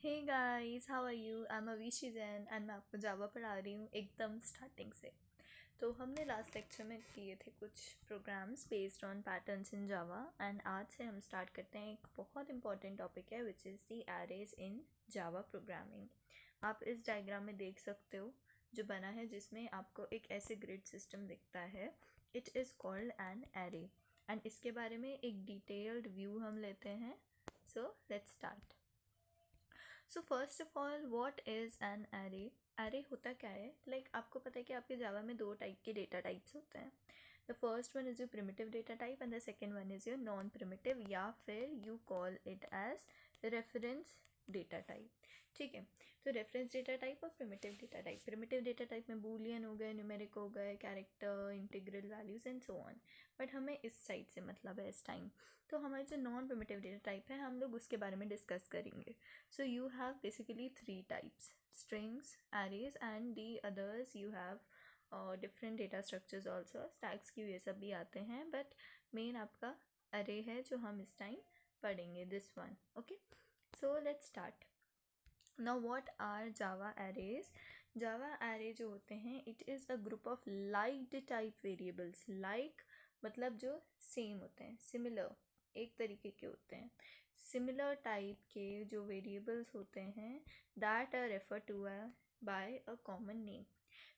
Hey guys, how are you? I am Avishi Jain and मैं आपको जावा पढ़ा रही हूँ एकदम स्टार्टिंग से। तो हमने लास्ट लेक्चर में किए थे कुछ programs based on patterns in Java and आज से हम स्टार्ट करते हैं। एक बहुत इंपॉर्टेंट टॉपिक है which is the arrays in Java programming. आप इस डायग्राम में देख सकते हो जो बना है, जिसमें आपको एक ऐसे ग्रिड सिस्टम दिखता है। It is called an array and इसके बारे में एक डिटेल्ड व्यू हम लेते हैं। So let's start. So first of all, what is an array? Array होता क्या है? आपको पता है कि आपके जावा में दो टाइप के डेटा टाइप्स होते हैं। The first one is your primitive data type and the second one is your non primitive, या फिर you call it as reference data type. ठीक है, तो रेफरेंस डेटा टाइप और primitive data type. Primitive data type में boolean हो गए, numeric हो गए, character, integral values and so on. But हमें इस साइड से मतलब है इस टाइम। तो हमारे जो नॉन प्रिमिटिव डेटा टाइप है, हम लोग उसके बारे में डिस्कस करेंगे। So you have basically three types: strings, arrays, and the others you have different data structures also. Stacks की ये सब भी आते हैं, but main आपका array है जो हम इस time पढ़ेंगे, this one. Okay, so let's start. Now what are Java arrays? Java array जो होते हैं, it is a group of like type variables. Like मतलब जो same होते हैं, similar एक तरीके के होते हैं। सिमिलर टाइप के जो वेरिएबल्स होते हैं that are refer to by a common name.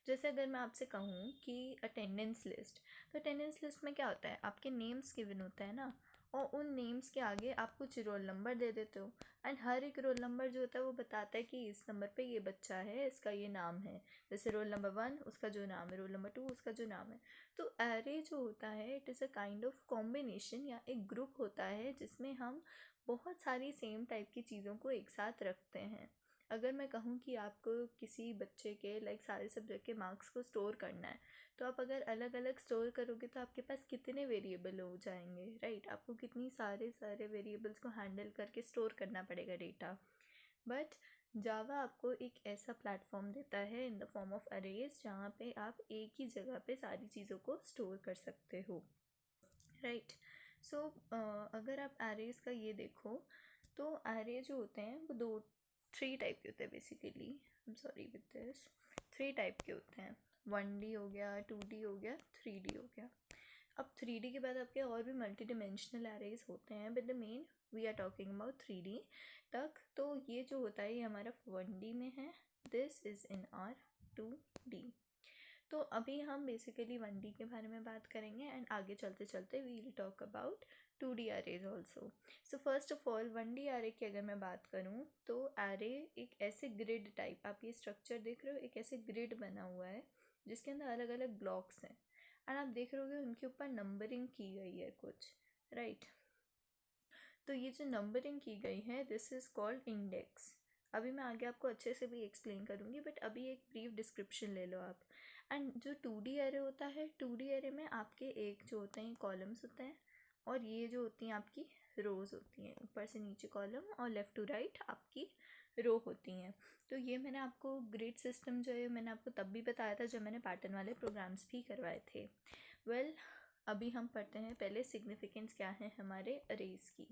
जैसे अगर मैं आपसे कहूँ कि अटेंडेंस लिस्ट, तो अटेंडेंस लिस्ट में क्या होता है, आपके नेम्स गिवन होता है ना, और उन नेम्स के आगे आप कुछ रोल नंबर दे देते हो एंड हर एक रोल नंबर जो होता है वो बताता है कि इस नंबर पे ये बच्चा है, इसका ये नाम है। जैसे रोल नंबर 1 उसका जो नाम है, रोल नंबर 2 उसका जो नाम है। तो एरे जो होता है it is a kind of combination या एक ग्रुप होता है जिसमें हम बहुत सारी सेम टाइप की चीज़ों को एक साथ रखते हैं। अगर मैं कहूँ कि आपको किसी बच्चे के सारे सब्जेक्ट के मार्क्स को स्टोर करना है, तो आप अगर अलग अलग स्टोर करोगे तो आपके पास कितने वेरिएबल हो जाएंगे, राइट? आपको कितनी सारे वेरिएबल्स को हैंडल करके स्टोर करना पड़ेगा डेटा। बट जावा आपको एक ऐसा प्लेटफॉर्म देता है इन द फॉर्म ऑफ अरेज, जहाँ पे आप एक ही जगह पे सारी चीज़ों को स्टोर कर सकते हो, राइट? सो अगर आप एरेज का ये देखो, तो एरे जो होते हैं वो थ्री टाइप के होते हैं basically. I am sorry with this, three type के होते हैं। 1D हो गया, 2D हो गया, 3D हो गया। अब 3D के बाद आपके और भी मल्टी डिमेंशनल एरेज होते हैं, but the main we are talking about 3D तक। तो ये जो होता है ये हमारा 1D में है, this is in are 2D। तो अभी हम बेसिकली 1D के बारे में बात करेंगे एंड आगे चलते चलते we will talk about 2D arrays also. So first of all 1D array की अगर मैं बात करूँ, तो एरे एक ऐसे ग्रिड टाइप, आप ये स्ट्रक्चर देख रहे हो, एक ऐसे ग्रिड बना हुआ है जिसके अंदर अलग अलग ब्लॉक्स हैं एंड आप देख रहे हो उनके ऊपर नंबरिंग की गई है कुछ, राइट? तो ये जो नंबरिंग की गई है दिस इज़ कॉल्ड इंडेक्स। अभी मैं आगे आपको अच्छे से भी एक्सप्लेन करूँगी, बट अभी एक ब्रीफ डिस्क्रिप्शन ले लो आप। एंड जो 2D एरे होता है, 2D एरे में आपके एक जो होते हैं कॉलम्स होते हैं, और ये जो होती हैं आपकी रोज़ होती हैं, ऊपर से नीचे कॉलम और लेफ़्ट टू राइट आपकी रो होती हैं। तो ये मैंने आपको ग्रिड सिस्टम जो है मैंने आपको तब भी बताया था जब मैंने पैटर्न वाले प्रोग्राम्स भी करवाए थे। वेल अभी हम पढ़ते हैं पहले सिग्निफिकेंस क्या है हमारे अरेज की।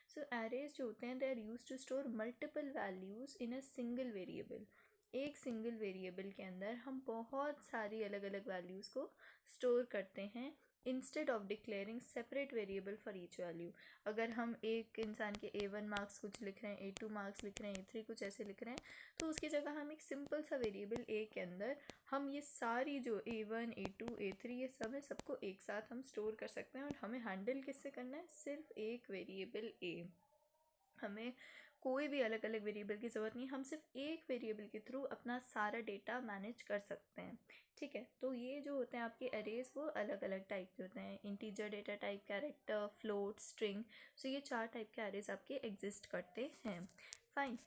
सो अरेज जो होते हैं they are use to store multiple values in a single variable. एक सिंगल वेरिएबल के अंदर हम बहुत सारी अलग अलग वैल्यूज़ को स्टोर करते हैं instead of declaring separate variable for each value. अगर हम एक इंसान के A1 मार्क्स कुछ लिख रहे हैं, A2 मार्क्स लिख रहे हैं, A3 कुछ ऐसे लिख रहे हैं, तो उसकी जगह हम एक सिंपल सा वेरिएबल A के अंदर हम ये सारी जो A1, A2, A3 ये सब है सबको एक साथ हम स्टोर कर सकते हैं। और हमें हैंडल किससे करना है? सिर्फ एक वेरिएबल A। हमें कोई भी अलग अलग वेरिएबल की ज़रूरत नहीं, हम सिर्फ एक वेरिएबल के थ्रू अपना सारा डेटा मैनेज कर सकते हैं। ठीक है, तो ये जो होते हैं आपके अरेज वो अलग अलग टाइप के होते हैं, integer data type, character, float, string. So ये 4 टाइप के अरेज आपके एग्जिस्ट करते हैं। फाइन,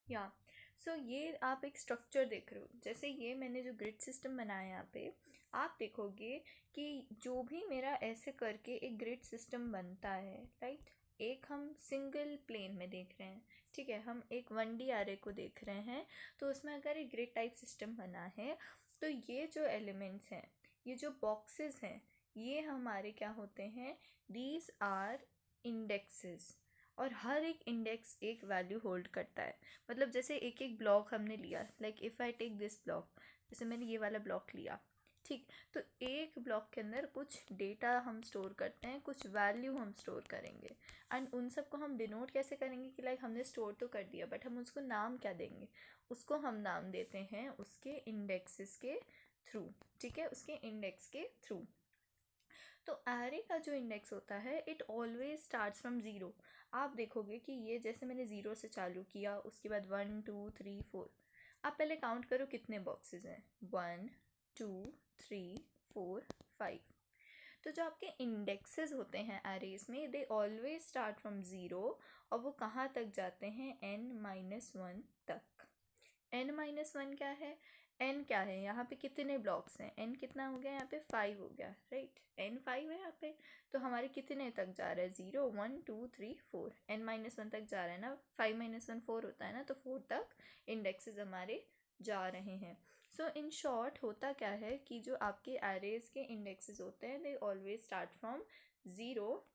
या सो ये आप एक स्ट्रक्चर देख रहे हो, जैसे ये मैंने जो ग्रिड सिस्टम बनाया यहाँ पे, आप देखोगे कि जो भी मेरा ऐसे करके एक ग्रिड सिस्टम बनता है, राइट? एक हम सिंगल प्लेन में देख रहे हैं, ठीक है, हम एक 1D एरे को देख रहे हैं, तो उसमें अगर एक ग्रिड टाइप सिस्टम बना है, तो ये जो एलिमेंट्स हैं, ये जो बॉक्सेस हैं, ये हमारे क्या होते हैं? These are indexes. और हर एक इंडेक्स एक वैल्यू होल्ड करता है। मतलब जैसे एक एक ब्लॉक हमने लिया, like if I take this block, जैसे मैंने ये वाला ब्लॉक लिया, ठीक, तो एक ब्लॉक के अंदर कुछ डेटा हम स्टोर करते हैं, कुछ वैल्यू हम स्टोर करेंगे, एंड उन सब को हम डिनोट कैसे करेंगे कि लाइक हमने स्टोर तो कर दिया, बट हम उसको नाम क्या देंगे, उसको हम नाम देते हैं उसके इंडेक्सेस के थ्रू, ठीक है, उसके इंडेक्स के थ्रू। तो एरे का जो इंडेक्स होता है it always starts from zero. आप देखोगे कि ये जैसे मैंने ज़ीरो से चालू किया, उसके बाद 1 2 3 4, आप पहले काउंट करो कितने बॉक्सेस हैं, 1 2 3 4 5। तो जो आपके इंडेक्सेस होते हैं एरेज में, दे ऑलवेज स्टार्ट फ्रॉम ज़ीरो, और वो कहाँ तक जाते हैं, n-1 तक। n-1 क्या है, n क्या है, यहाँ पे कितने ब्लॉक्स हैं, n कितना हो गया, यहाँ पे 5 हो गया, राइट, n 5 है यहाँ पे, तो हमारे कितने तक जा रहा है, 0 1 2 3 4, n-1 तक जा रहा है ना, 5 - 1 4 होता है ना, तो 4 तक इंडेक्सेस हमारे जा रहे हैं। सो इन शॉर्ट होता क्या है कि जो आपके एरेज के इंडेक्सेस होते हैं, they always start from zero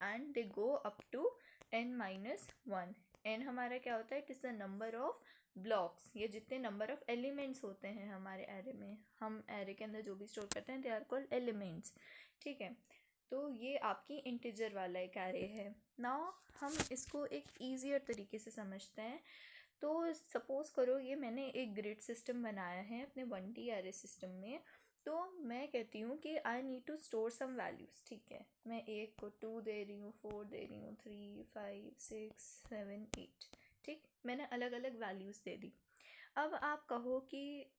and they go up to n-1। n हमारा क्या होता है, it is the number of blocks, ये जितने नंबर ऑफ एलिमेंट्स होते हैं हमारे एरे में, हम एरे के अंदर जो भी स्टोर करते हैं दे आर कॉल्ड एलिमेंट्स, ठीक है। तो ये आपकी इंटीजर वाला एक एरे है। नाउ हम इसको एक ईजियर तरीके से समझते हैं। तो सपोज़ करो ये मैंने एक ग्रिड सिस्टम बनाया है अपने 1D एरे सिस्टम में। तो मैं कहती हूँ कि I need to store some values, ठीक है, मैं एक को 2 दे रही हूँ, 4 दे रही हूँ, 3 5 6 7 8, ठीक, मैंने अलग अलग वैल्यूज़ दे दी। अब आप कहो कि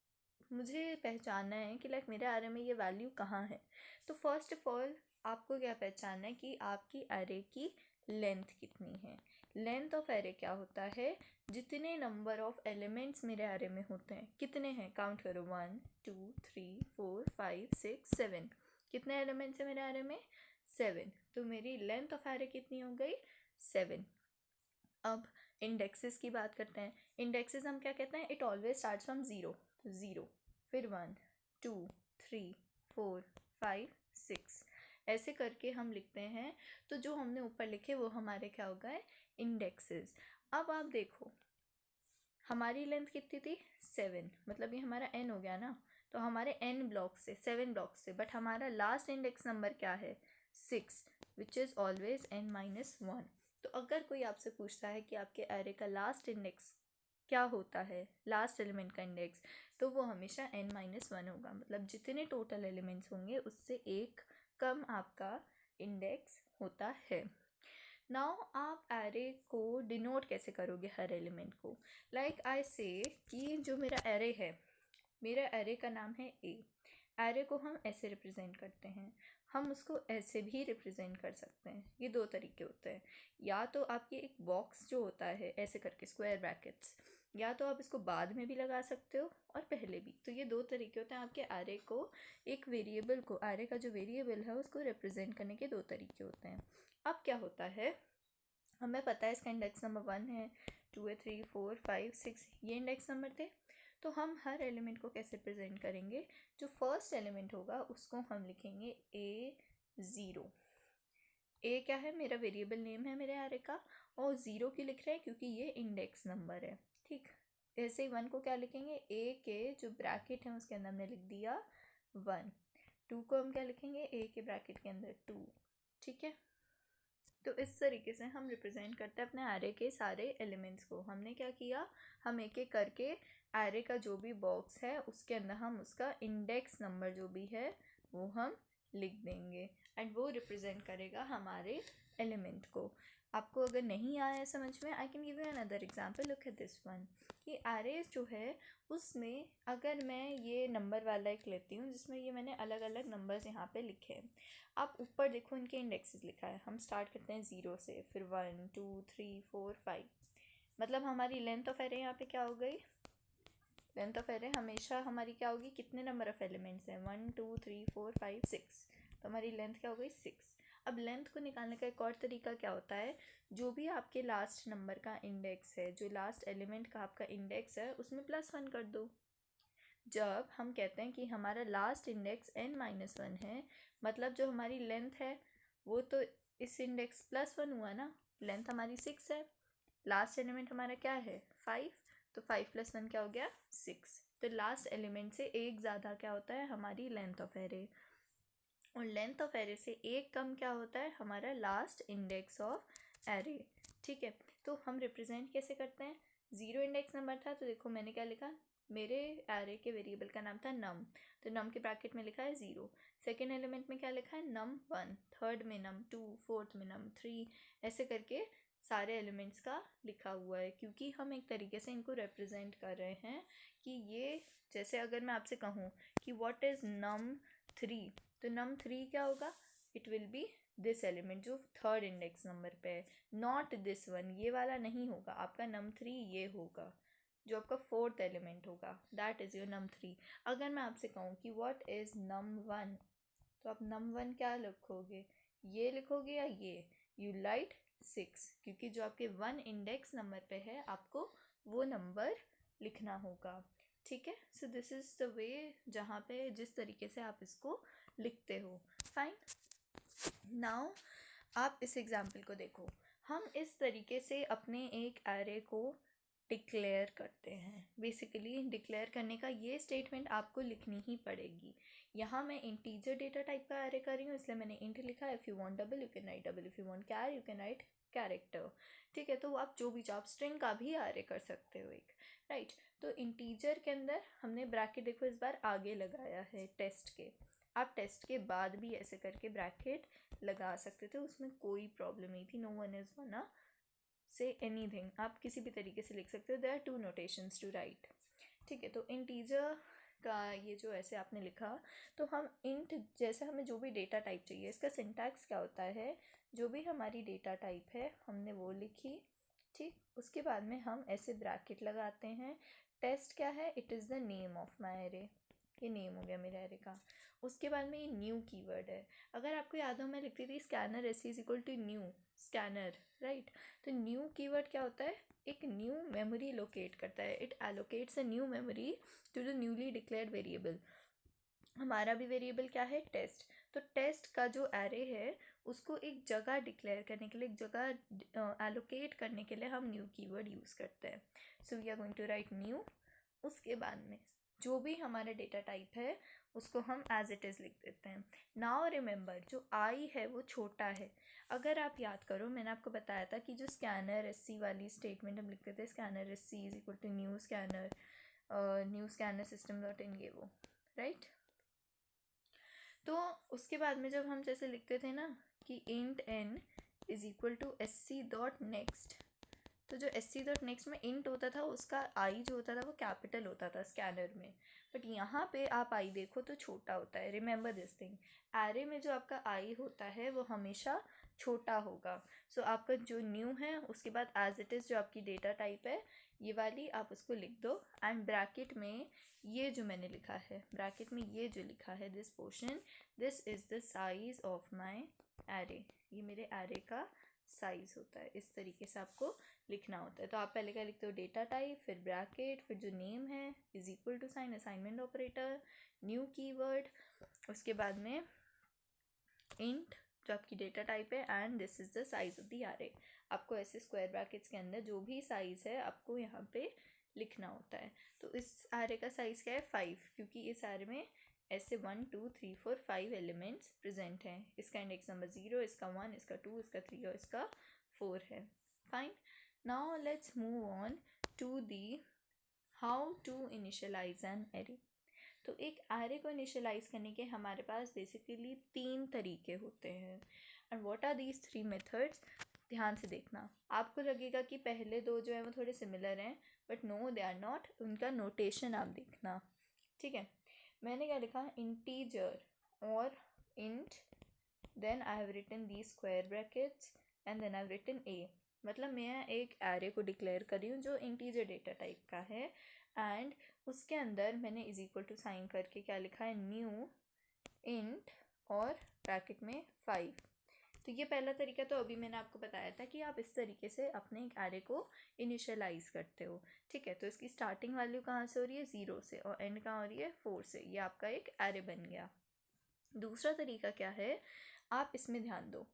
मुझे पहचानना है कि लाइक मेरे एरे में ये वैल्यू कहाँ है। तो फर्स्ट ऑफ ऑल आपको क्या पहचानना है कि आपकी एरे की लेंथ कितनी है। लेंथ ऑफ एरे क्या होता है, जितने नंबर ऑफ एलिमेंट्स मेरे एरे में होते हैं, कितने हैं, काउंट करो, 1 2 3 4 5 6 7, कितने एलिमेंट्स हैं मेरे एरे में, 7, तो मेरी लेंथ ऑफ एरे कितनी हो गई, 7। अब इंडेक्सेस की बात करते हैं। इंडेक्सेस हम क्या कहते हैं, it always start from zero, तो ज़ीरो, फिर 1 2 3 4 5 6, ऐसे करके हम लिखते हैं। तो जो हमने ऊपर लिखे वो हमारे क्या हो गए, इंडेक्सेस। अब आप देखो हमारी लेंथ कितनी थी, 7, मतलब ये हमारा n हो गया ना, तो हमारे n ब्लॉक से, 7 ब्लॉक से, बट हमारा लास्ट इंडेक्स नंबर क्या है, 6, विच इज़ ऑलवेज n-1। तो अगर कोई आपसे पूछता है कि आपके एरे का लास्ट इंडेक्स क्या होता है, लास्ट एलिमेंट का इंडेक्स, तो वो हमेशा n-1 होगा, मतलब जितने टोटल एलिमेंट्स होंगे उससे एक कम आपका इंडेक्स होता है। नाउ आप एरे को डिनोट कैसे करोगे हर एलिमेंट को, लाइक आई से कि जो मेरा एरे है, मेरा एरे का नाम है ए। एरे को हम ऐसे रिप्रेजेंट करते हैं, हम उसको ऐसे भी रिप्रेजेंट कर सकते हैं, ये दो तरीके होते हैं। या तो आपके एक बॉक्स जो होता है ऐसे करके स्क्वायर ब्रैकेट्स, या तो आप इसको बाद में भी लगा सकते हो और पहले भी, तो ये दो तरीके होते हैं आपके एरे को, एक वेरिएबल को, एरे का जो वेरिएबल है उसको रिप्रेजेंट करने के दो तरीके होते हैं। अब क्या होता है, हमें पता है इसका इंडेक्स नंबर 1 है, 2 है, 3 4 5 6, ये इंडेक्स नंबर थे। तो हम हर एलिमेंट को कैसे प्रेजेंट करेंगे, जो फर्स्ट एलिमेंट होगा उसको हम लिखेंगे A0। ए क्या है, मेरा वेरिएबल नेम है मेरे एरे का, और 0 क्यों लिख रहे हैं, क्योंकि ये इंडेक्स नंबर है, ठीक। ऐसे ही 1 को क्या लिखेंगे, ए के जो ब्रैकेट है उसके अंदर हमने लिख दिया 1। 2 को हम क्या लिखेंगे, ए के ब्रैकेट के अंदर 2, ठीक है। तो इस तरीके से हम रिप्रेजेंट करते हैं अपने एरे के सारे एलिमेंट्स को। हमने क्या किया, हम एक एक करके एरे का जो भी बॉक्स है उसके अंदर हम उसका इंडेक्स नंबर जो भी है वो हम लिख देंगे, एंड वो रिप्रेजेंट करेगा हमारे एलिमेंट को। आपको अगर नहीं आया समझ में, I can give you another example, look at this one, कि एरेज जो है उसमें अगर मैं ये नंबर वाला एक लेती हूँ जिसमें ये मैंने अलग अलग नंबर्स यहाँ पे लिखे हैं। आप ऊपर देखो इनके इंडेक्सेस लिखा है, हम स्टार्ट करते हैं 0 से, फिर 1 2 3 4 5, मतलब हमारी लेंथ ऑफ एरे यहाँ पे क्या हो गई, लेंथ ऑफ एरे हमेशा हमारी क्या होगी, कितने नंबर ऑफ एलिमेंट्स हैं, 1 2 3 4 5 6, तो हमारी लेंथ क्या हो गई, 6। अब लेंथ को निकालने का एक और तरीका क्या होता है, जो भी आपके लास्ट नंबर का इंडेक्स है, जो लास्ट एलिमेंट का आपका इंडेक्स है उसमें +1 कर दो। जब हम कहते हैं कि हमारा लास्ट इंडेक्स n-1 है, मतलब जो हमारी लेंथ है वो तो इस इंडेक्स +1 हुआ ना, लेंथ हमारी 6 है, लास्ट एलिमेंट हमारा क्या है 5, तो 5 + 1 क्या हो गया 6। तो लास्ट एलिमेंट से एक ज़्यादा क्या होता है हमारी लेंथ ऑफ एरे, और लेंथ ऑफ एरे से एक कम क्या होता है हमारा लास्ट इंडेक्स ऑफ एरे। ठीक है, तो हम रिप्रेजेंट कैसे करते हैं, 0 इंडेक्स नंबर था तो देखो मैंने क्या लिखा, मेरे एरे के वेरिएबल का नाम था नम, तो नम के ब्रैकेट में लिखा है 0। सेकेंड एलिमेंट में क्या लिखा है num1, थर्ड में num2, फोर्थ में num3, ऐसे करके सारे एलिमेंट्स का लिखा हुआ है, क्योंकि हम एक तरीके से इनको रिप्रेजेंट कर रहे हैं कि ये, जैसे अगर मैं आपसे कहूँ कि व्हाट इज़ num3, तो num3 क्या होगा, it will be this element जो थर्ड इंडेक्स नंबर पे है, नॉट दिस वन, ये वाला नहीं होगा आपका num3, ये होगा जो आपका फोर्थ एलिमेंट होगा, दैट इज़ योर num3। अगर मैं आपसे कहूँ कि व्हाट इज़ num1, तो आप num1 क्या लिखोगे, ये लिखोगे या ये, यू राइट 6, क्योंकि जो आपके 1 इंडेक्स नंबर पे है आपको वो नंबर लिखना होगा। ठीक है, सो दिस इज़ द वे जहाँ पे जिस तरीके से आप इसको लिखते हो। फाइन, नाउ आप इस एग्जाम्पल को देखो, हम इस तरीके से अपने एक एरे को डिक्लेयर करते हैं। बेसिकली डिक्लेयर करने का ये स्टेटमेंट आपको लिखनी ही पड़ेगी। यहाँ मैं इंटीजर डेटा टाइप का एरे कर रही हूँ, इसलिए मैंने इंट लिखा है। If you want double you can write double, if you want char you can write character. ठीक है, तो आप जो भी आप स्ट्रिंग का भी एरे कर सकते हो एक, राइट। तो इंटीजर के अंदर हमने ब्रैकेट देखो इस बार आगे लगाया है टेस्ट के, आप टेस्ट के बाद भी ऐसे करके ब्रैकेट लगा सकते थे, उसमें कोई प्रॉब्लम नहीं थी। No one is gonna say anything, आप किसी भी तरीके से लिख सकते हो, there are 2 notations to write. ठीक है, तो इंटीजर का ये जो ऐसे आपने लिखा, तो हम इंट जैसे हमें जो भी डेटा टाइप चाहिए, इसका सिंटैक्स क्या होता है, जो भी हमारी डेटा टाइप है हमने वो लिखी, ठीक, उसके बाद में हम ऐसे ब्रैकेट लगाते हैं। टेस्ट क्या है, it is the name of my array, ये नेम हो गया मेरे एरे का। उसके बाद में ये न्यू कीवर्ड है, अगर आपको याद हो मैं लिखती थी scanner s is equal to new scanner, right. तो न्यू कीवर्ड क्या होता है, एक न्यू मेमोरी लोकेट करता है, it allocates a new memory to the newly declared variable. हमारा भी वेरिएबल क्या है टेस्ट, तो टेस्ट का जो एरे है उसको एक जगह डिक्लेयर करने के लिए, एक जगह एलोकेट करने के लिए हम न्यू कीवर्ड यूज़ करते हैं। So we are going to write new, उसके बाद में जो भी हमारा डेटा टाइप है उसको हम एज इट इज़ लिख देते हैं। नाउ रिमेंबर जो आई है वो छोटा है, अगर आप याद करो मैंने आपको बताया था कि जो स्कैनर एस सी वाली स्टेटमेंट हम लिखते थे, scanner s c is equal to new scanner system dot in, ये वो, राइट। तो उसके बाद में जब हम जैसे लिखते थे ना कि int n is equal to s c dot next, तो जो एस सी डॉट नेक्स्ट में इंट होता था उसका आई जो होता था वो कैपिटल होता था स्कैनर में, बट यहाँ पे आप आई देखो तो छोटा होता है। रिमेंबर दिस थिंग, एरे में जो आपका आई होता है वो हमेशा छोटा होगा। सो आपका जो न्यू है उसके बाद एज इट इज़ जो आपकी डेटा टाइप है ये वाली आप उसको लिख दो, एंड ब्रैकेट में ये जो मैंने लिखा है, ब्रैकेट में ये जो लिखा है this portion, this is the size of my array, ये मेरे एरे का साइज होता है। इस तरीके से आपको लिखना होता है। तो आप पहले क्या लिखते हो, डेटा टाइप, फिर ब्रैकेट, फिर जो नेम है is equal to sign assignment operator, new keyword, उसके बाद में इंट जो आपकी डेटा टाइप है, and this is the size of the array. आपको ऐसे स्क्वायर ब्रैकेट्स के अंदर जो भी साइज है आपको यहाँ पे लिखना होता है। तो इस एरे का साइज क्या है 5, क्योंकि इस एरे में ऐसे 1 2 3 4 5 एलिमेंट्स प्रेजेंट हैं। इसका इंडेक्स नंबर 0, इसका 1, इसका 2, इसका 3 और इसका 4 है। Fine, now let's move on to the how to initialize an array. तो एक एरे को इनिशियलाइज करने के हमारे पास बेसिकली 3 तरीके होते हैं, and what are these 3 methods, ध्यान से देखना। आपको लगेगा कि पहले 2 जो है वो थोड़े सिमिलर हैं, but no they are not, उनका नोटेशन आप देखना। ठीक है, मैंने क्या लिखा, इंटीजर और int, then I have written the square brackets and then I have written a, मतलब मैं एक एरे को डिक्लेयर कर रही हूँ जो इंटीजर डेटा टाइप का है, एंड उसके अंदर मैंने इज इक्वल टू साइन करके क्या लिखा है, न्यू इंट और ब्रैकेट में 5। तो ये पहला तरीका, तो अभी मैंने आपको बताया था कि आप इस तरीके से अपने एक एरे को इनिशियलाइज करते हो। ठीक है, तो इसकी स्टार्टिंग वैल्यू कहाँ से हो रही है, 0 से, और एंड कहाँ हो रही है 4 से, ये आपका एक एरे बन गया। दूसरा तरीका क्या है, आप इसमें ध्यान दो,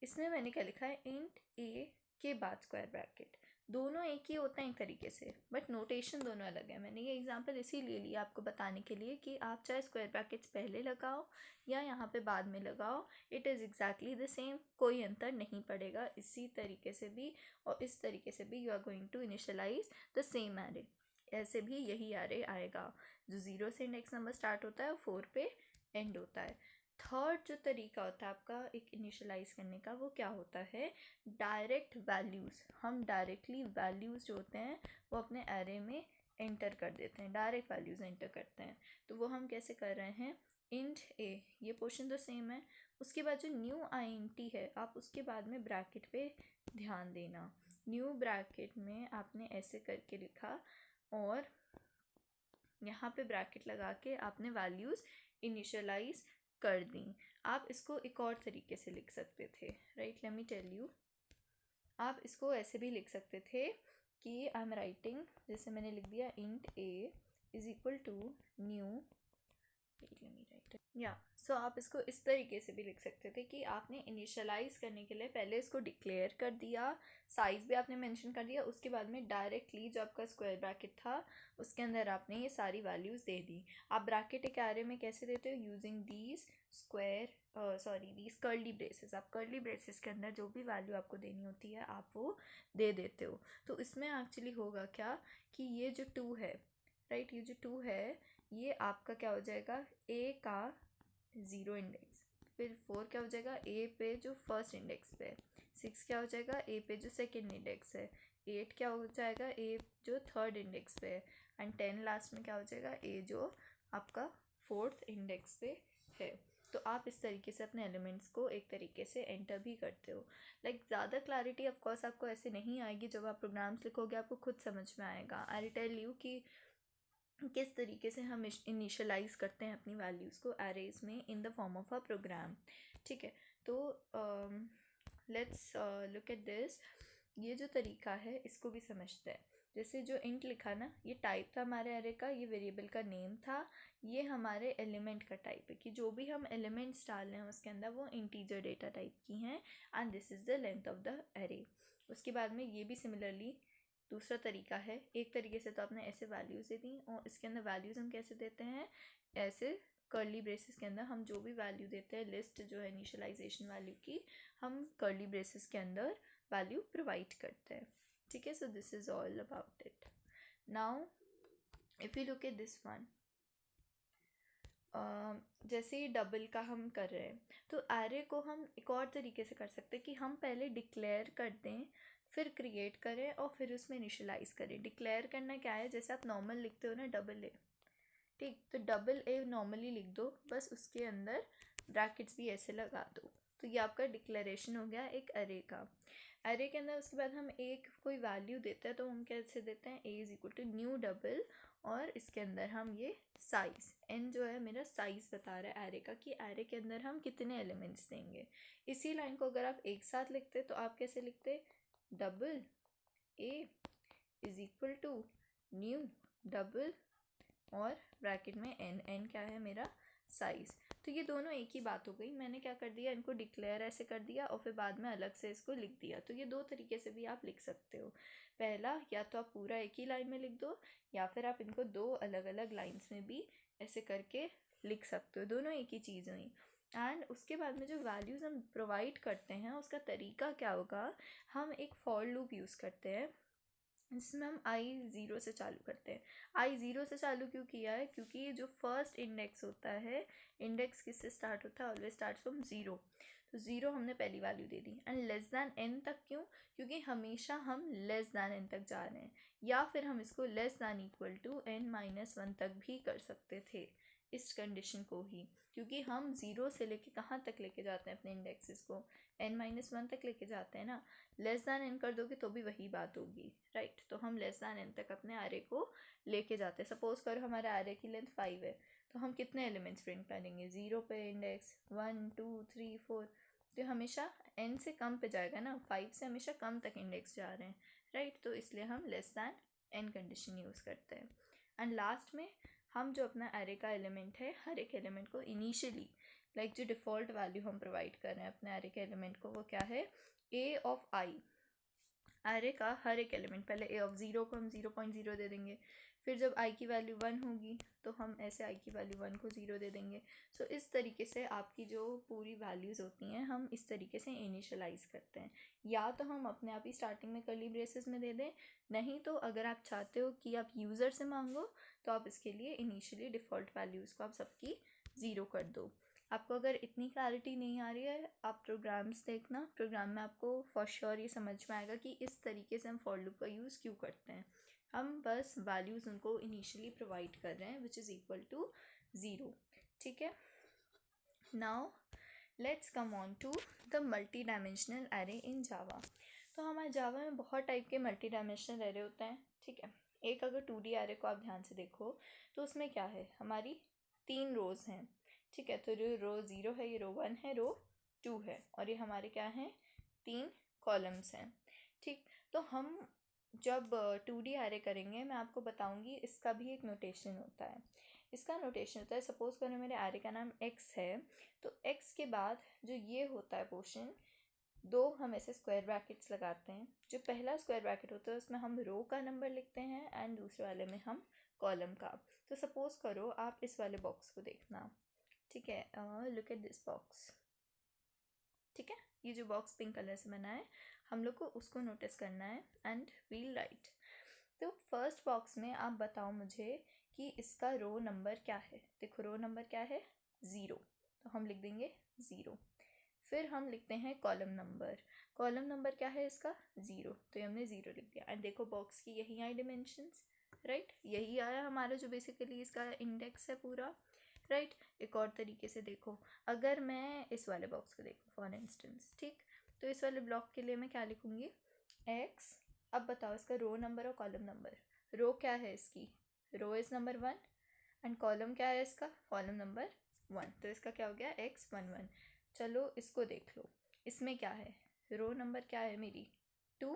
इसमें मैंने क्या लिखा है, इंट ए के बाद स्क्वायर ब्रैकेट। दोनों एक ही होता है एक तरीके से, बट नोटेशन दोनों अलग है। मैंने ये एग्जांपल इसीलिए लिया आपको बताने के लिए कि आप चाहे स्क्वायर ब्रैकेट्स पहले लगाओ या यहाँ पे बाद में लगाओ, it is exactly the same, कोई अंतर नहीं पड़ेगा। इसी तरीके से भी और इस तरीके से भी you are going to initialize the same array, ऐसे भी यही एरे आएगा। जो 0 से इंडेक्स नंबर स्टार्ट होता है वो 4 पे एंड होता है। थर्ड जो तरीका होता है आपका एक इनिशियलाइज करने का, वो क्या होता है, डायरेक्ट वैल्यूज़। हम डायरेक्टली वैल्यूज़ जो होते हैं वो अपने एरे में एंटर कर देते हैं, डायरेक्ट वैल्यूज़ एंटर करते हैं। तो वो हम कैसे कर रहे हैं, इंट ए, ये पोर्शन तो सेम है। उसके बाद जो न्यू INT है, आप उसके बाद में ब्रैकेट पे ध्यान देना। न्यू ब्रैकेट में आपने ऐसे करके लिखा और यहाँ पे ब्रैकेट लगा के आपने वैल्यूज़ इनिशियलाइज कर दी। आप इसको एक और तरीके से लिख सकते थे, right, let me tell you. आप इसको ऐसे भी लिख सकते थे कि आई एम राइटिंग, जैसे मैंने लिख दिया int a is equal to new, या सो आप इसको इस तरीके से भी लिख सकते थे कि आपने इनिशियलाइज करने के लिए पहले इसको डिक्लेयर कर दिया, साइज़ भी आपने मेंशन कर दिया, उसके बाद में डायरेक्टली जो आपका स्क्वायर ब्रैकेट था उसके अंदर आपने ये सारी वैल्यूज़ दे दी। आप ब्रैकेट एक एरे में कैसे देते हो, using these these curly braces. आप कर्ली ब्रेसेस के अंदर जो भी वैल्यू आपको देनी होती है आप वो दे देते हो। तो इसमें एक्चुअली होगा क्या कि ये जो 2 है, राइट, ये जो 2 है ये आपका क्या हो जाएगा, ए का 0 इंडेक्स, फिर 4 क्या हो जाएगा ए पे जो फर्स्ट इंडेक्स पे है, 6 क्या हो जाएगा ए पे जो सेकंड इंडेक्स है, 8 क्या हो जाएगा ए जो थर्ड इंडेक्स पे है, एंड 10 लास्ट में क्या हो जाएगा ए जो आपका फोर्थ इंडेक्स पे है। तो आप इस तरीके से अपने एलिमेंट्स को एक तरीके से एंटर भी करते हो। ज़्यादा क्लैरिटी ऑफकोर्स आपको ऐसे नहीं आएगी, जब आप प्रोग्राम्स लिखोगे आपको खुद समझ में आएगा। आई टेल यू कि किस तरीके से हम इनिशियलाइज करते हैं अपनी वैल्यूज़ को एरेज में in the form of a program. ठीक है, तो लेट्स लुक एट दिस। ये जो तरीका है इसको भी समझते हैं। जैसे जो इंट लिखा ना, ये टाइप था हमारे एरे का, ये वेरिएबल का नेम था, ये हमारे एलिमेंट का टाइप है कि जो भी हम एलिमेंट्स डाल रहे हैं उसके अंदर वो इंटीजर डेटा टाइप की हैं, and this is the length of the array. उसके बाद में ये भी सिमिलरली दूसरा तरीका है। एक तरीके से तो आपने ऐसे वैल्यूज़ दे दी, और इसके अंदर वैल्यूज़ हम कैसे देते हैं, ऐसे कर्ली ब्रेसेस के अंदर हम जो भी वैल्यू देते हैं, लिस्ट जो है इनिशियलाइजेशन वैल्यू की, हम कर्ली ब्रेसेस के अंदर वैल्यू प्रोवाइड करते हैं। ठीक है, सो this is all about it. Now if you look at this one, जैसे ही डबल का हम कर रहे हैं तो एरे को हम एक और तरीके से कर सकते हैं कि हम पहले डिक्लेयर कर दें, फिर क्रिएट करें और फिर उसमें इनिशियलाइज करें। डिक्लेयर करना क्या है, जैसे आप नॉर्मल लिखते हो ना डबल ए, ठीक, तो डबल ए नॉर्मली लिख दो, बस उसके अंदर ब्रैकेट्स भी ऐसे लगा दो। तो ये आपका डिक्लेरेशन हो गया एक एरे का। एरे के अंदर उसके बाद हम एक कोई वैल्यू देते हैं, तो हम कैसे देते हैं, A is equal to new double, और इसके अंदर हम ये साइज़, एन जो है मेरा साइज़ बता रहा है एरे का कि एरे के अंदर हम कितने एलिमेंट्स देंगे। इसी लाइन को अगर आप एक साथ लिखते तो आप कैसे लिखते, double a is equal to new double और ब्रैकेट में एन, एन क्या है मेरा साइज़। तो ये दोनों एक ही बात हो गई। मैंने क्या कर दिया, इनको डिक्लेयर ऐसे कर दिया और फिर बाद में अलग से इसको लिख दिया। तो ये दो तरीके से भी आप लिख सकते हो। पहला, या तो आप पूरा एक ही लाइन में लिख दो, या फिर आप इनको दो अलग अलग लाइन्स में भी ऐसे करके लिख सकते हो। दोनों एक ही चीज़ हुई। एंड उसके बाद में जो वैल्यूज़ हम प्रोवाइड करते हैं उसका तरीका क्या होगा, हम एक फॉर लूप यूज़ करते हैं जिसमें हम i0 से चालू करते हैं। i0 से चालू क्यों किया है, क्योंकि ये जो फर्स्ट इंडेक्स होता है, इंडेक्स किससे स्टार्ट होता है, ऑलवेज स्टार्ट फ्रॉम 0। तो 0 हमने पहली value they the. And less than n तक क्यों, क्योंकि हमेशा हम लेस दैन n तक जा रहे हैं, या फिर हम इसको less than equal to n-1 तक भी कर सकते थे इस कंडीशन को ही, क्योंकि हम 0 से लेके कहाँ तक लेके जाते हैं अपने इंडेक्सेस को, n-1 तक लेके जाते हैं ना। लेस दैन n कर दोगे तो भी वही बात होगी, राइट। तो हम लेस दैन n तक अपने एरे को लेके जाते हैं। सपोज करो हमारे एरे की लेंथ 5 है, तो हम कितने एलिमेंट्स प्रिंट करेंगे, 0 पे इंडेक्स 1 2 3 4, तो हमेशा n से कम पे जाएगा ना, 5 से हमेशा कम तक इंडेक्स जा रहे हैं, राइट। तो इसलिए हम less than n condition use करते हैं। एंड लास्ट में हम जो अपना एरे का एलिमेंट है, हर एक एलिमेंट को इनिशियली जो डिफ़ॉल्ट वैल्यू हम प्रोवाइड कर रहे हैं अपने एरे के एलिमेंट को, वो क्या है, ए ऑफ आई। एरे का हर एक एलिमेंट, पहले ए ऑफ ज़ीरो को हम 0.0 दे देंगे, फिर जब आई की वैल्यू 1 होगी तो हम ऐसे आई की वैल्यू 1 को 0 दे देंगे। सो इस तरीके से आपकी जो पूरी वैल्यूज़ होती हैं हम इस तरीके से इनिशियलाइज़ करते हैं। या तो हम अपने आप ही स्टार्टिंग में कर्ली ब्रेसेस में दे दें, नहीं तो अगर आप चाहते हो कि आप यूज़र से मांगो तो आप इसके लिए इनिशियली डिफ़ॉल्ट वैल्यूज़ को आप सबकी 0 कर दो। आपको अगर इतनी क्लैरिटी नहीं आ रही है, आप प्रोग्राम्स देखना, प्रोग्राम में आपको फॉर श्योर ये समझ में आएगा कि इस तरीके से हम फॉर लूप का यूज़ क्यों करते हैं। हम बस वैल्यूज़ उनको इनिशियली प्रोवाइड कर रहे हैं विच इज़ इक्वल टू 0। ठीक है, now let's come on to the multi dimensional array in Java. तो हमारे जावा में बहुत टाइप के मल्टी डायमेंशनल एरे होते हैं। ठीक है, एक अगर 2D एरे को आप ध्यान से देखो तो उसमें क्या है, हमारी 3 रोज़ हैं। ठीक है, तो ये रो 0 है, ये रो 1 है, रो 2 है, और ये हमारे क्या हैं, 3 कॉलम्स हैं। ठीक, तो हम जब 2D एरे करेंगे मैं आपको बताऊंगी, इसका भी एक नोटेशन होता है। इसका नोटेशन होता है, सपोज करो मेरे एरे का नाम x है, तो x के बाद जो ये होता है पोर्शन, 2 हम ऐसे स्क्वायर ब्रैकेट्स लगाते हैं। जो पहला स्क्वायर ब्रैकेट होता है उसमें हम रो का नंबर लिखते हैं एंड दूसरे वाले में हम कॉलम का। तो सपोज करो आप इस वाले बॉक्स को देखना। ठीक है, लुक एट दिस बॉक्स। ठीक है, ये जो बॉक्स पिंक कलर से बना है, हम लोग को उसको नोटिस करना है एंड वील राइट। तो फर्स्ट बॉक्स में आप बताओ मुझे कि इसका रो नंबर क्या है। देखो रो नंबर क्या है, 0, तो हम लिख देंगे 0। फिर हम लिखते हैं कॉलम नंबर, कॉलम नंबर क्या है इसका, 0, तो ये हमने 0 लिख दिया। एंड देखो बॉक्स की यही आई डिमेंशंस, राइट, यही आया हमारा जो बेसिकली इसका इंडेक्स है पूरा, राइट। एक और तरीके से देखो, अगर मैं इस वाले बॉक्स को देखूँ फॉर इंस्टेंस, ठीक, तो इस वाले ब्लॉक के लिए मैं क्या लिखूँगी, x। अब बताओ इसका रो नंबर और कॉलम नंबर। रो क्या है इसकी, row is number 1, and column क्या है इसका, कॉलम नंबर 1, तो इसका क्या हो गया, x11। चलो इसको देख लो, इसमें क्या है, रो नंबर क्या है मेरी 2,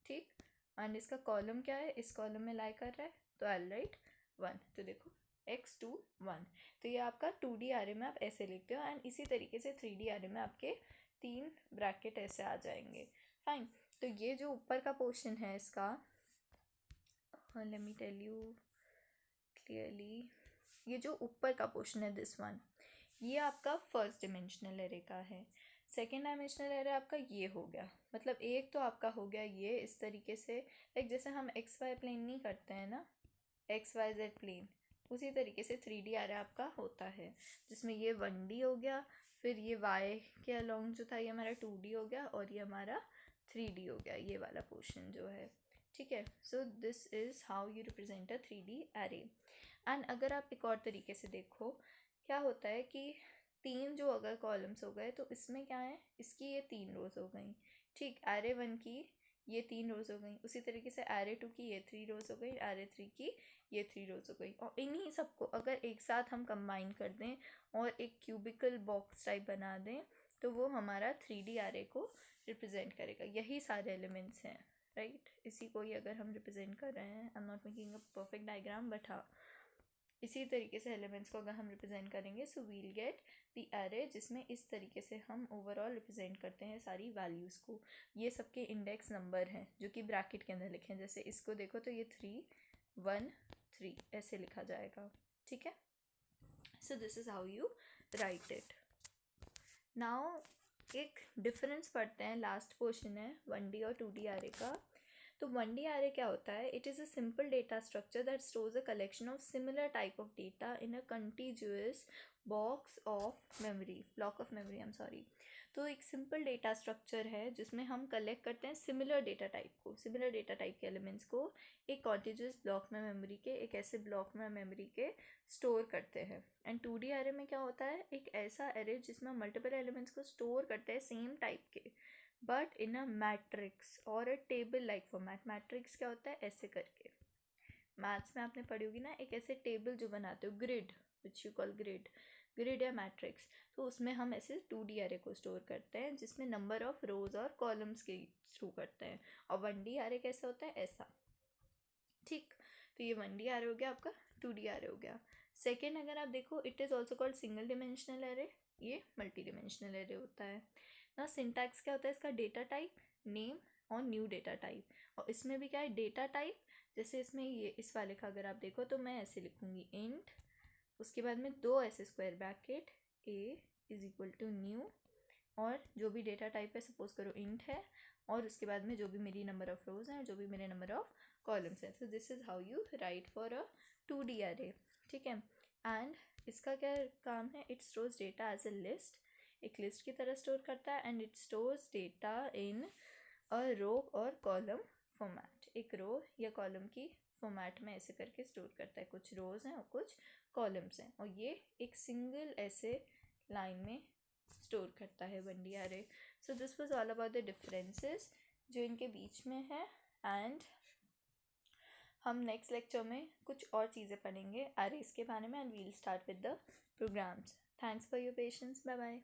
ठीक, एंड इसका कॉलम क्या है, इस कॉलम में लाई कर रहा है, तो आई राइट 1। तो देखो x21, तो ये आपका 2D एरे में आप ऐसे लिखते हो, एंड इसी तरीके से 3D एरे में आपके 3 ब्रैकेट ऐसे आ जाएंगे। फाइन, तो ये जो ऊपर का पोर्शन है इसका, let me tell you clearly, ये जो ऊपर का पोर्शन है दिस वन, ये आपका फर्स्ट डिमेंशनल एरे का है। सेकेंड डायमेंशनल एरे आपका ये हो गया, मतलब एक तो आपका हो गया ये इस तरीके से, लाइक जैसे हम XY प्लेन नहीं करते हैं ना, XYZ प्लेन, उसी तरीके से 3D एरे आपका होता है, जिसमें ये 1D हो गया, फिर ये Y के अलोंग जो था ये हमारा 2D हो गया, और ये हमारा 3D हो गया, ये वाला पोर्शन जो है। ठीक है, सो this is how you represent a 3D array. And अगर आप एक और तरीके से देखो, क्या होता है कि 3 जो अगर कॉलम्स हो गए तो इसमें क्या है, इसकी ये 3 रोज़ हो गई, ठीक, एरे 1 की ये 3 रोज़ हो गई, उसी तरीके से एरे 2 की ये 3 रोज़ हो गई, एरे 3 की ये 3 रोज़ हो गई, और इन्हीं सबको अगर एक साथ हम कंबाइन कर दें और एक क्यूबिकल बॉक्स टाइप बना दें तो वो हमारा 3D एरे को रिप्रेजेंट करेगा। यही सारे एलिमेंट्स हैं, राइट, इसी को ही अगर हम रिप्रेजेंट कर रहे हैं, I am not making a perfect diagram, but हाँ इसी तरीके से एलिमेंट्स को अगर हम रिप्रेजेंट करेंगे, so we'll get the array, जिसमें इस तरीके से हम ओवरऑल रिप्रेजेंट करते हैं सारी वैल्यूज़ को। ये सबके इंडेक्स नंबर हैं जो कि ब्रैकेट के अंदर लिखे हैं, जैसे इसको देखो तो ये 3 1 3 ऐसे लिखा जाएगा। ठीक है, सो this is how you right it. Now एक डिफरेंस पढ़ते हैं, लास्ट पोर्शन है 1D और 2D एरे का। तो 1D एरे क्या होता है, it is a simple data structure that stores a collection of similar type of data in a continuous block of memory I am sorry. तो एक simple data structure है जिसमें हम कलेक्ट करते हैं सिमिलर डेटा टाइप के elements को एक कॉन्टिन्यूअस ब्लॉक में मेमोरी के, एक ऐसे ब्लॉक में मेमोरी के स्टोर करते हैं। एंड 2D एरे में क्या होता है, एक ऐसा एरे जिसमें मल्टीपल एलिमेंट्स को स्टोर करते हैं सेम टाइप के, बट इन अ मैट्रिक्स और अ टेबल लाइक फॉर्मेट। मैट्रिक्स क्या होता है, ऐसे करके मैथ्स में आपने पढ़ी होगी ना, एक ऐसे टेबल जो बनाते हो, grid which you call grid या मैट्रिक्स, तो उसमें हम ऐसे 2D एरे को स्टोर करते हैं जिसमें नंबर ऑफ रोज और कॉलम्स के थ्रू करते हैं। और 1D एरे कैसा होता है, ऐसा। ठीक, तो ये 1D एरे हो गया आपका, 2D एरे हो गया। सेकेंड अगर आप देखो, it is also called single dimensional array ये मल्टी डिमेंशनल एरे होता है ना। सिंटैक्स क्या होता है इसका, डेटा टाइप, नेम और न्यू डेटा टाइप। और इसमें भी क्या है, डेटा टाइप, जैसे इसमें ये इस वाले का अगर आप देखो तो मैं ऐसे लिखूँगी इंट, उसके बाद में 2 ऐसे square bracket a is equal to new, और जो भी डेटा टाइप है सपोज करो इंट है, और उसके बाद में जो भी मेरी नंबर ऑफ रोज हैं और जो भी मेरे नंबर ऑफ कॉलम्स हैं। So this is how you write for a 2D array, ठीक है। एंड इसका क्या काम है, it stores data as a list, एक लिस्ट की तरह स्टोर करता है। And it stores data in a row और कॉलम फॉर्मेट, एक रो या कॉलम की फॉर्मेट में ऐसे करके स्टोर करता है, कुछ रोज हैं और कुछ कॉलम्स हैं, और ये एक सिंगल ऐसे लाइन में स्टोर करता है 1D अरे। So this was all about the differences जो इनके बीच में है। एंड हम नेक्स्ट लेक्चर में कुछ और चीज़ें पढ़ेंगे अरेज के बारे में, and we'll start with the programs. Thanks for your patience, bye bye.